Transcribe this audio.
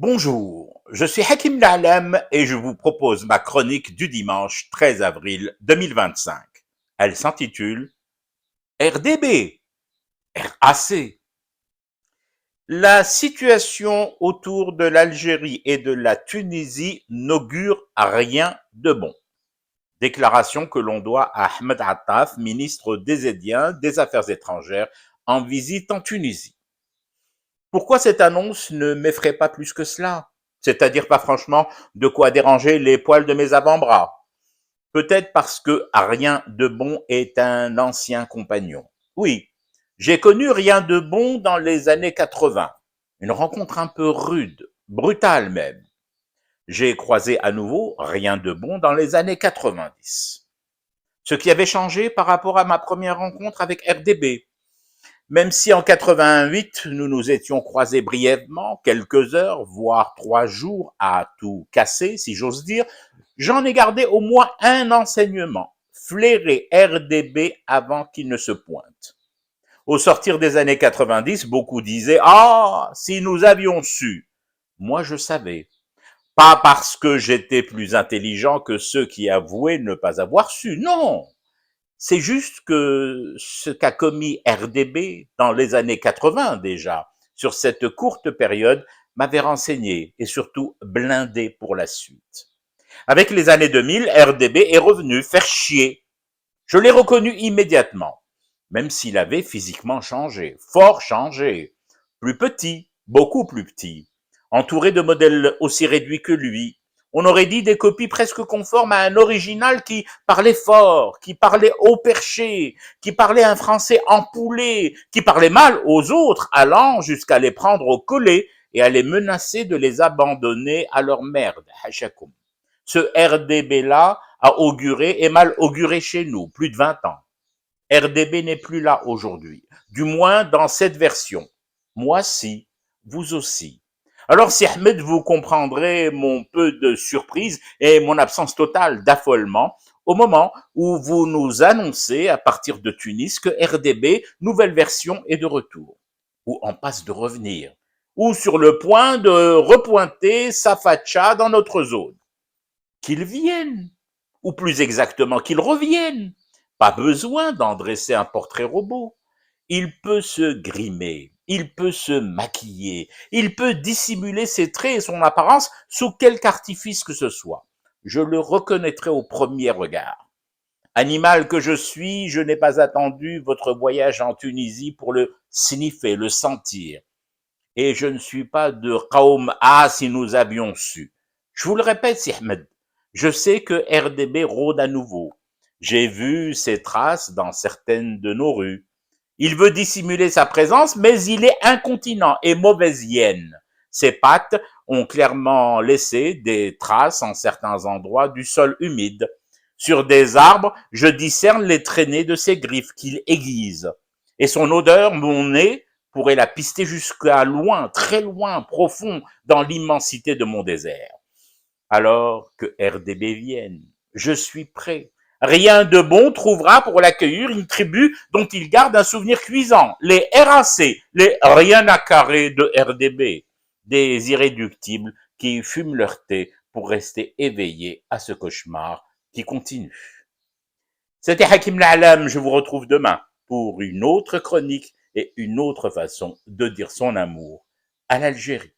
Bonjour, je suis Hakim La'alam et je vous propose ma chronique du dimanche 13 avril 2025. Elle s'intitule RDB, RAC. La situation autour de l'Algérie et de la Tunisie n'augure rien de bon. Déclaration que l'on doit à Ahmed Attaf, ministre désédien des Affaires étrangères, en visite en Tunisie. Pourquoi cette annonce ne m'effraie pas plus que cela? C'est-à-dire pas franchement de quoi déranger les poils de mes avant-bras. Peut-être parce que Rien de bon est un ancien compagnon. Oui, j'ai connu Rien de bon dans les années 80. Une rencontre un peu rude, brutale même. J'ai croisé à nouveau Rien de bon dans les années 90. Ce qui avait changé par rapport à ma première rencontre avec RDB. Même si en 88, nous nous étions croisés brièvement, quelques heures, voire 3 jours à tout casser, si j'ose dire, j'en ai gardé au moins un enseignement, flairer RDB avant qu'il ne se pointe. Au sortir des années 90, beaucoup disaient « Ah, si nous avions su !» Moi, je savais. Pas parce que j'étais plus intelligent que ceux qui avouaient ne pas avoir su, non. C'est juste que ce qu'a commis RDB dans les années 80 déjà, sur cette courte période, m'avait renseigné et surtout blindé pour la suite. Avec les années 2000, RDB est revenu faire chier. Je l'ai reconnu immédiatement, même s'il avait physiquement changé, fort changé, plus petit, beaucoup plus petit, entouré de modèles aussi réduits que lui. On aurait dit des copies presque conformes à un original qui parlait fort, qui parlait haut perché, qui parlait un français empoulé, qui parlait mal aux autres, allant jusqu'à les prendre au collet et à les menacer de les abandonner à leur merde. Hachakoum. Ce RDB-là a auguré et mal auguré chez nous, plus de 20 ans. RDB n'est plus là aujourd'hui, du moins dans cette version. Moi si, vous aussi. Alors si Ahmed, vous comprendrez mon peu de surprise et mon absence totale d'affolement au moment où vous nous annoncez à partir de Tunis que RDB, nouvelle version, est de retour, ou en passe de revenir, ou sur le point de repointer sa facha dans notre zone. Qu'il vienne, ou plus exactement qu'il revienne. Pas besoin d'en dresser un portrait robot. Il peut se grimer, il peut se maquiller, il peut dissimuler ses traits et son apparence sous quelque artifice que ce soit. Je le reconnaîtrai au premier regard. Animal que je suis, je n'ai pas attendu votre voyage en Tunisie pour le sniffer, le sentir. Et je ne suis pas de Qaum A si nous avions su. Je vous le répète, si Ahmed, je sais que RDB rôde à nouveau. J'ai vu ses traces dans certaines de nos rues. Il veut dissimuler sa présence, mais il est incontinent et mauvaise hyène. Ses pattes ont clairement laissé des traces en certains endroits du sol humide. Sur des arbres, je discerne les traînées de ses griffes qu'il aiguise. Et son odeur, mon nez, pourrait la pister jusqu'à loin, très loin, profond, dans l'immensité de mon désert. Alors que RDB vienne, je suis prêt. Rien de bon trouvera pour l'accueillir une tribu dont il garde un souvenir cuisant. Les RAC, les rien à carrer de RDB. Des irréductibles qui fument leur thé pour rester éveillés à ce cauchemar qui continue. C'était Hakim La'alam, je vous retrouve demain pour une autre chronique et une autre façon de dire son amour à l'Algérie.